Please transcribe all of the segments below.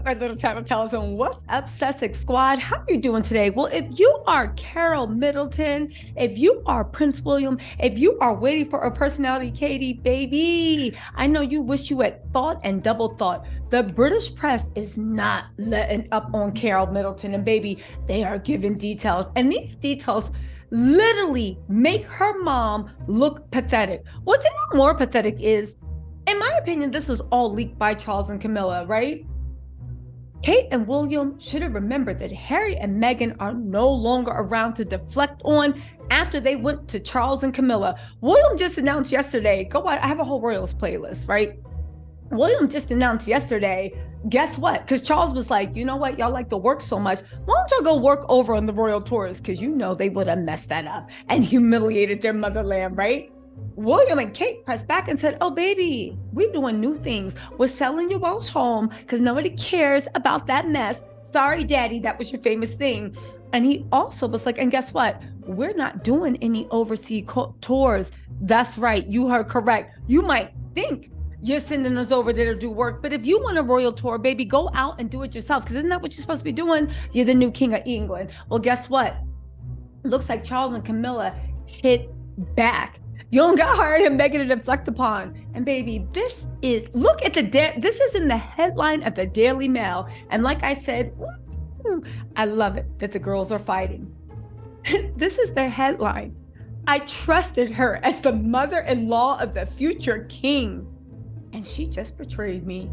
up, my little tattletales? What's up, Sussex squad? How are you doing today? Well, if you are Carol Middleton, if you are Prince William, if you are waiting for a personality, Katie, baby, I know you wish you had thought and double thought. The British press is not letting up on Carol Middleton, and baby, they are giving details. And these details literally make her mom look pathetic. What's even more pathetic is, in my opinion, this was all leaked by Charles and Camilla, right? Kate and William should have remembered that Harry and Meghan are no longer around to deflect on after they went to Charles and Camilla. William just announced yesterday, I have a whole Royals playlist, right? William just announced yesterday, guess what? Because Charles was like, you know what? Y'all like to work so much. Why don't y'all go work over on the royal tours? Because you know they would have messed that up and humiliated their motherland, right? William and Kate pressed back and said, oh, baby, we're doing new things. We're selling your Welsh home because nobody cares about that mess. Sorry, daddy, that was your famous thing. And he also was like, and guess what? We're not doing any overseas tours. That's right. You heard correct. You might think you're sending us over there to do work, but if you want a royal tour, baby, go out and do it yourself. Because isn't that what you're supposed to be doing? You're the new king of England. Well, guess what? Looks like Charles and Camilla hit back. You don't got Harry and Meghan to deflect upon. And baby, this is in the headline of the Daily Mail. And like I said, I love it that the girls are fighting. This is the headline. I trusted her as the mother-in-law of the future king, and she just betrayed me.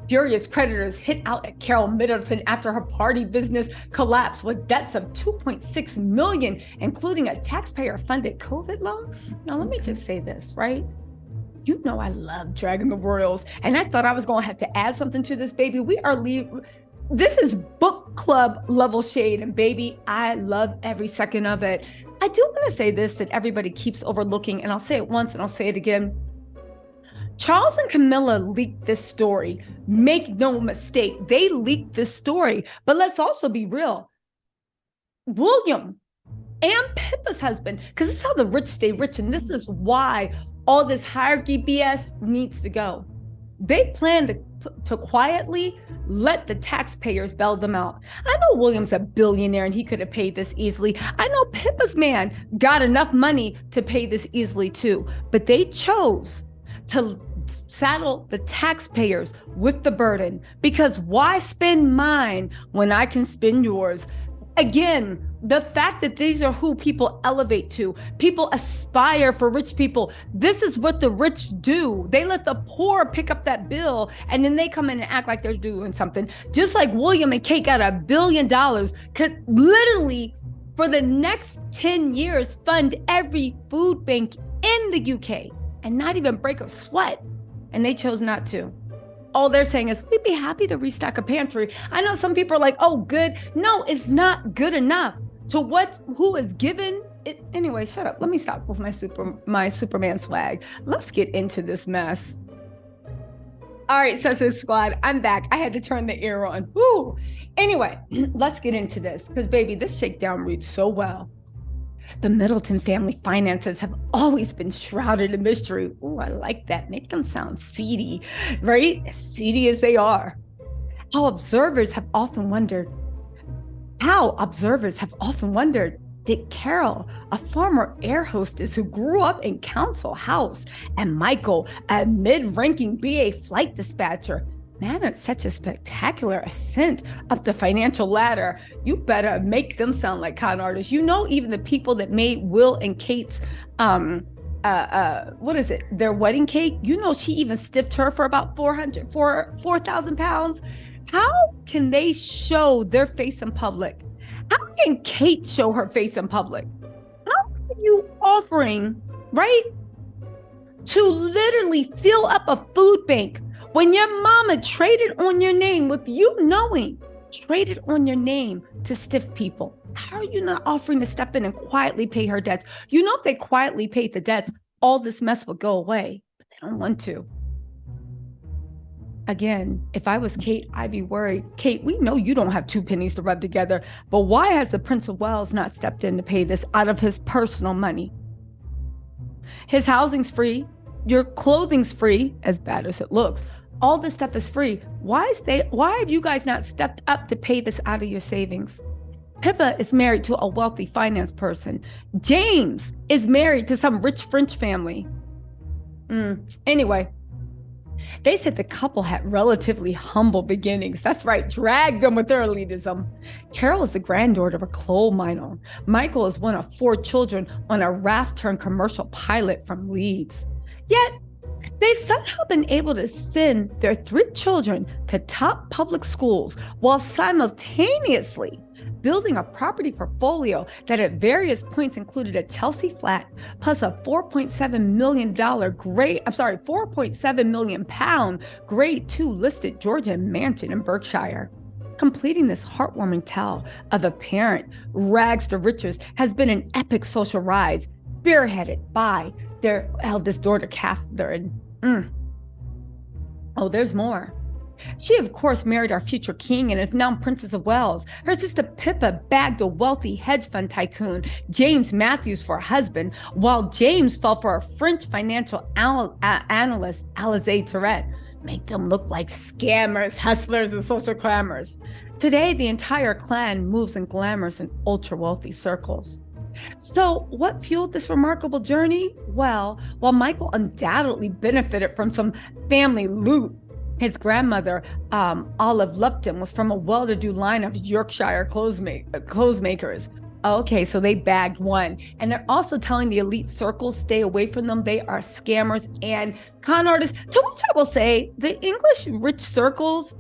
Furious creditors hit out at Carol Middleton after her party business collapsed with debts of $2.6 million, including a taxpayer-funded COVID loan. Now, let me just say this, right? You know I love dragging the royals, and I thought I was going to have to add something to this, baby. This is book club level shade, and baby, I love every second of it. I do want to say this that everybody keeps overlooking, and I'll say it once and I'll say it again. Charles and Camilla leaked this story. Make no mistake, they leaked this story. But let's also be real. William and Pippa's husband, because this is how the rich stay rich, and this is why all this hierarchy BS needs to go. They plan to quietly let the taxpayers bail them out. I know William's a billionaire and he could have paid this easily. I know Pippa's man got enough money to pay this easily too, but they chose to saddle the taxpayers with the burden, because why spend mine when I can spend yours? Again, the fact that these are who people elevate to, people aspire for rich people. This is what the rich do. They let the poor pick up that bill, and then they come in and act like they're doing something. Just like William and Kate got $1 billion, could literally for the next 10 years fund every food bank in the UK and not even break a sweat. And they chose not to. All they're saying is, we'd be happy to restock a pantry. I know some people are like, oh, good. No, it's not good enough. To who is given it. Anyway, shut up. Let me stop with my Superman swag. Let's get into this mess. All right, Sussex squad, I'm back. I had to turn the air on. Woo. Anyway, let's get into this, because baby, this shakedown reads so well. The Middleton family finances have always been shrouded in mystery. Oh, I like that. Make them sound seedy, right? As seedy as they are. How observers have often wondered, did Carol, a former air hostess who grew up in Council House, and Michael, a mid-ranking BA flight dispatcher, managed such a spectacular ascent up the financial ladder? You better make them sound like con artists. You know, even the people that made Will and Kate's, their wedding cake, you know, she even stiffed her for about 4,000 pounds. How can they show their face in public? How can Kate show her face in public? How are you offering, right, to literally fill up a food bank when your mama traded on your name, with you knowing, traded on your name to stiff people? How are you not offering to step in and quietly pay her debts? You know, if they quietly paid the debts, all this mess would go away, but they don't want to. Again, if I was Kate, I'd be worried. Kate, we know you don't have 2 pennies to rub together, but why has the Prince of Wales not stepped in to pay this out of his personal money? His housing's free, your clothing's free, as bad as it looks. All this stuff is free. Why have you guys not stepped up to pay this out of your savings? Pippa is married to a wealthy finance person. James is married to some rich French family. Anyway, they said the couple had relatively humble beginnings. That's right, drag them with their elitism. Carol is the granddaughter of a coal miner. Michael is one of 4 children on a raft-turned-commercial pilot from Leeds. Yet, they've somehow been able to send their 3 children to top public schools while simultaneously building a property portfolio that at various points included a Chelsea flat plus a £4.7 million grade 2 listed Georgia mansion in Berkshire. Completing this heartwarming tale of a parent rags to riches has been an epic social rise, spearheaded by their eldest daughter, Catherine. Oh, there's more. She, of course, married our future king and is now Princess of Wales. Her sister Pippa bagged a wealthy hedge fund tycoon, James Matthews, for a husband, while James fell for a French financial analyst, Alizé Tourette. Make them look like scammers, hustlers, and social clammers. Today, the entire clan moves in glamorous and ultra-wealthy circles. So what fueled this remarkable journey? Well, while Michael undoubtedly benefited from some family loot, his grandmother, Olive Lupton, was from a well-to-do line of Yorkshire clothesmakers. Okay, so they bagged one. And they're also telling the elite circles, stay away from them. They are scammers and con artists. To which I will say, the English rich circles,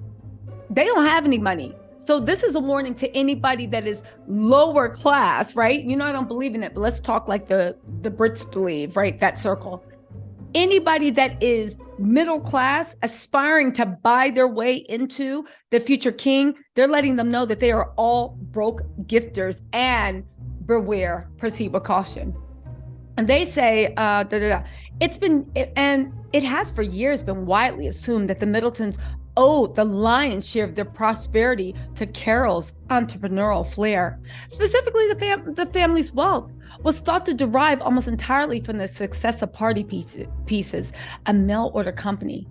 they don't have any money. So this is a warning to anybody that is lower class, right? You know, I don't believe in it, but let's talk like the Brits believe, right? That circle. Anybody that is middle class, aspiring to buy their way into the future king, they're letting them know that they are all broke gifters and beware, proceed with caution. And they say, it has for years been widely assumed that the Middletons owed the lion's share of their prosperity to Carol's entrepreneurial flair. Specifically, the family's wealth was thought to derive almost entirely from the success of Party Pieces, a mail-order company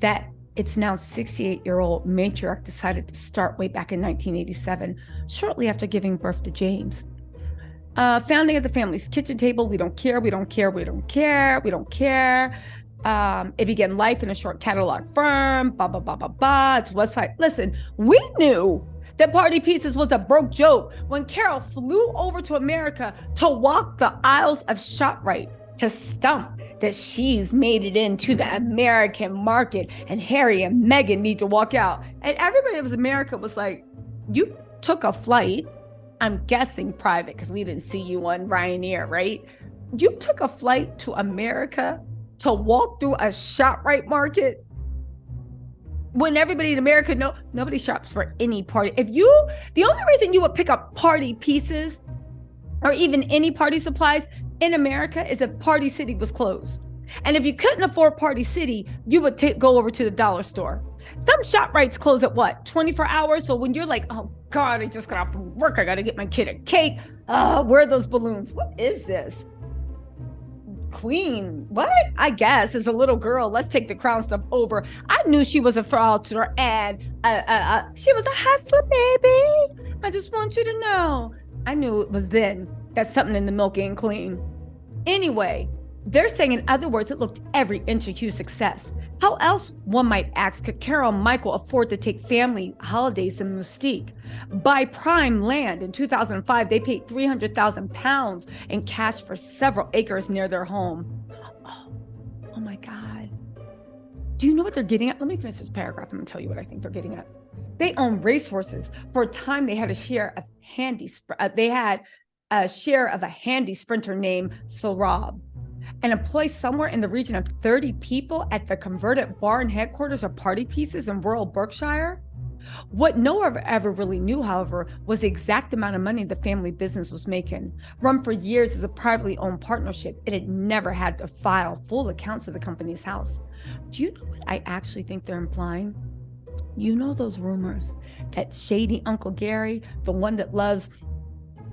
that its now 68-year-old matriarch decided to start way back in 1987, shortly after giving birth to James. Founding at the family's kitchen table, we don't care. It began life in a short catalog firm, its website. Listen, we knew that Party Pieces was a broke joke when Carol flew over to America to walk the aisles of ShopRite to stump that she's made it into the American market and Harry and Meghan need to walk out. And everybody that was America was like, you took a flight, I'm guessing private because we didn't see you on Ryanair, right? You took a flight to America to walk through a ShopRite market when everybody in America nobody shops for any party. The only reason you would pick up Party Pieces or even any party supplies in America is if Party City was closed. And if you couldn't afford Party City, you would go over to the dollar store. Some ShopRites close at 24 hours. So when you're like, oh God, I just got off from work, I got to get my kid a cake. Where are those balloons? What is this? Queen, what? I guess as a little girl, let's take the crown stuff over. I knew she was a fraudster and she was a hustler, baby. I just want you to know. I knew it was then that something in the milk ain't clean. Anyway, they're saying, in other words, it looked every inch a huge success. How else, one might ask, could Carol and Michael afford to take family holidays in Mustique? Buy prime land. In 2005, they paid £300,000 in cash for several acres near their home. Oh my God. Do you know what they're getting at? Let me finish this paragraph. I'm gonna tell you what I think they're getting at. They own racehorses. For a time, they had a share of a handy sprinter named Sorab, and employ somewhere in the region of 30 people at the converted barn headquarters of Party Pieces in rural Berkshire. What no one ever really knew, however, was the exact amount of money the family business was making. Run for years as a privately owned partnership, it had never had to file full accounts of the company's house. Do you know what I actually think they're implying? You know those rumors that shady Uncle Gary, the one that loves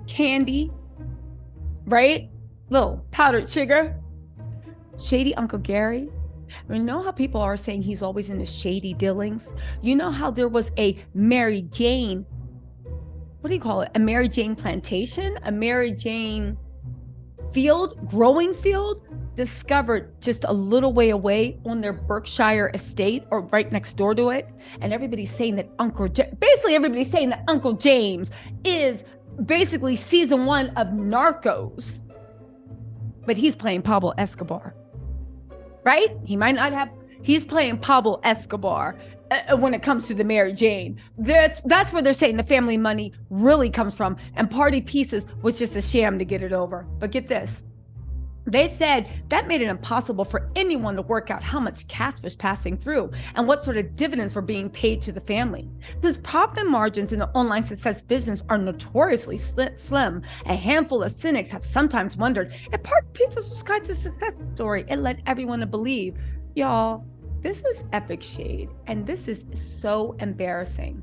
candy, right? Little powdered sugar. Shady Uncle Gary You know how people are saying he's always in the shady dealings? You know how there was a Mary Jane, what do you call it? A Mary Jane plantation? A Mary Jane field, growing field, discovered just a little way away on their Berkshire estate or right next door to it. And everybody's saying that basically everybody's saying that Uncle James is basically season 1 of Narcos, but he's playing Pablo Escobar, right? He might not have, he's playing Pablo Escobar when it comes to the Mary Jane. That's where they're saying the family money really comes from, and Party Pieces was just a sham to get it over. But get this. They said that made it impossible for anyone to work out how much cash was passing through and what sort of dividends were being paid to the family. Since profit margins in the online success business are notoriously slim, a handful of cynics have sometimes wondered if Party Pieces was quite a success story. It led everyone to believe. Y'all, this is epic shade, and this is so embarrassing.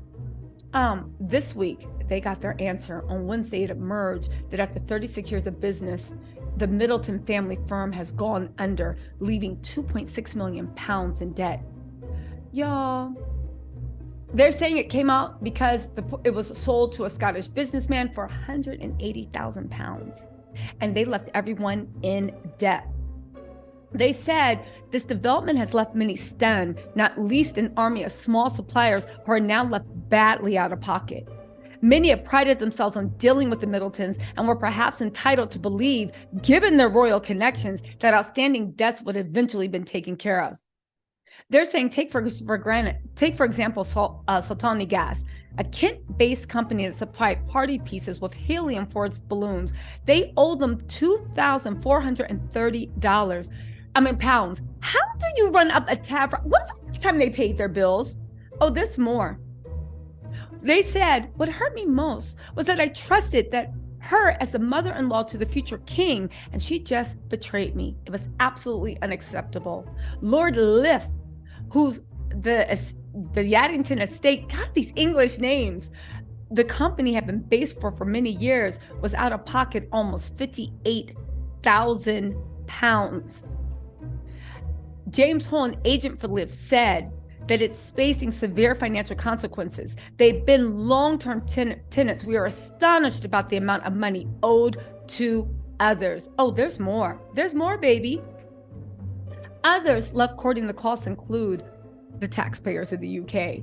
This week, they got their answer. On Wednesday, it emerged that after 36 years of business, the Middleton family firm has gone under, leaving 2.6 million pounds in debt. Y'all, they're saying it came out because it was sold to a Scottish businessman for 180,000 pounds, and they left everyone in debt. They said this development has left many stunned, not least an army of small suppliers who are now left badly out of pocket. Many have prided themselves on dealing with the Middletons and were perhaps entitled to believe, given their royal connections, that outstanding debts would eventually been taken care of. They're saying, take for example, Sultani Gas, a Kent-based company that supplied Party Pieces with helium for its balloons. They owed them $2,430. Pounds. How do you run up a tab? When's the last time they paid their bills? Oh, there's more. They said, what hurt me most was that I trusted that her as a mother-in-law to the future king, and she just betrayed me. It was absolutely unacceptable. Lord Liff, who's the Yaddington estate, God, these English names, the company had been based for many years, was out of pocket almost 58,000 pounds. James Hall, an agent for Liv, said that it's facing severe financial consequences. They've been long-term tenants. We are astonished about the amount of money owed to others. Oh, there's more. There's more, baby. Others left courting the costs include the taxpayers of the UK.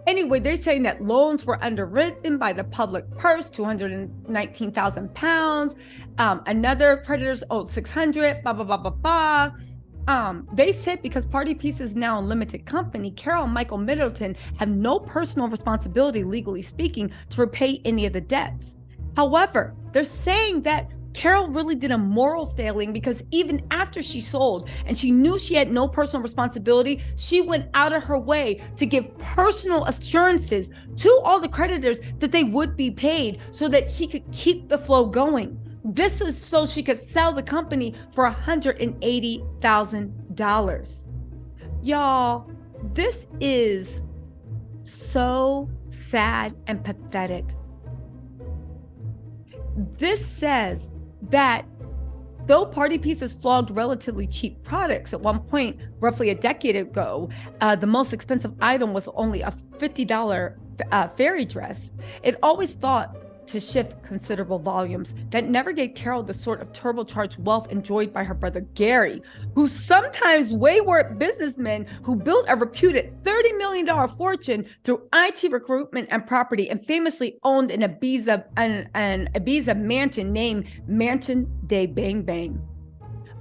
Anyway, they're saying that loans were underwritten by the public purse, 219,000 pounds. Another creditors owed 600, blah, blah, blah, blah, blah. They said because Party Pieces is now a limited company, Carol and Michael Middleton have no personal responsibility, legally speaking, to repay any of the debts. However, they're saying that Carol really did a moral failing because even after she sold and she knew she had no personal responsibility, she went out of her way to give personal assurances to all the creditors that they would be paid so that she could keep the flow going. This is so she could sell the company for $180,000. Y'all, this is so sad and pathetic. This says that though Party Pieces flogged relatively cheap products at one point, roughly a decade ago, the most expensive item was only a $50 fairy dress. It always thought to shift considerable volumes that never gave Carol the sort of turbocharged wealth enjoyed by her brother Gary, who's sometimes wayward businessman who built a reputed $30 million fortune through IT recruitment and property, and famously owned an Ibiza mansion named Mansion de Bang Bang.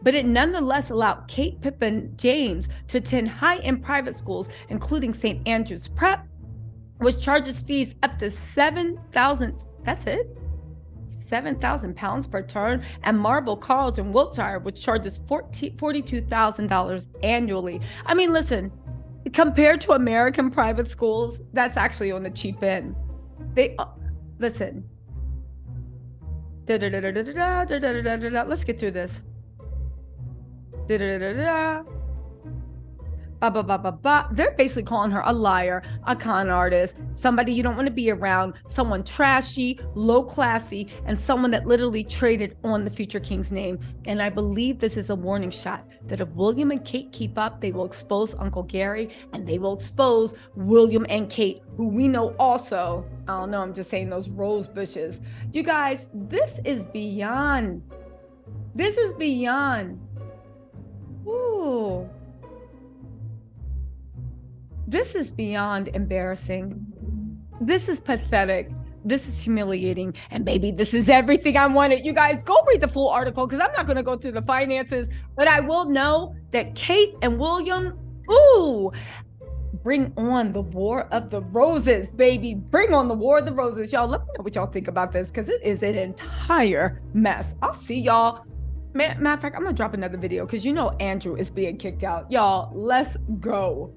But it nonetheless allowed Kate Pippin James to attend high-end private schools, including St. Andrew's Prep, which charges fees up to $7,000. That's it? 7,000 pounds per term, and Marble College in Wiltshire, which charges $42,000 annually. Listen, compared to American private schools, that's actually on the cheap end. Listen. Let's get through this. blah, blah, blah, blah, blah. They're basically calling her a liar, a con artist, somebody you don't want to be around, someone trashy, low classy, and someone that literally traded on the future king's name. And I believe this is a warning shot that if William and Kate keep up, they will expose Uncle Gary, and they will expose William and Kate, who we know also, I don't know, I'm just saying those rose bushes. You guys, this is beyond. This is beyond. Ooh. This is beyond embarrassing. This is pathetic. This is humiliating. And baby, this is everything I wanted. You guys, go read the full article because I'm not going to go through the finances, but I will know that Kate and William, ooh, bring on the War of the Roses, baby. Bring on the War of the Roses. Y'all, let me know what y'all think about this because it is an entire mess. I'll see y'all. Matter of fact, I'm going to drop another video because you know Andrew is being kicked out. Y'all, let's go.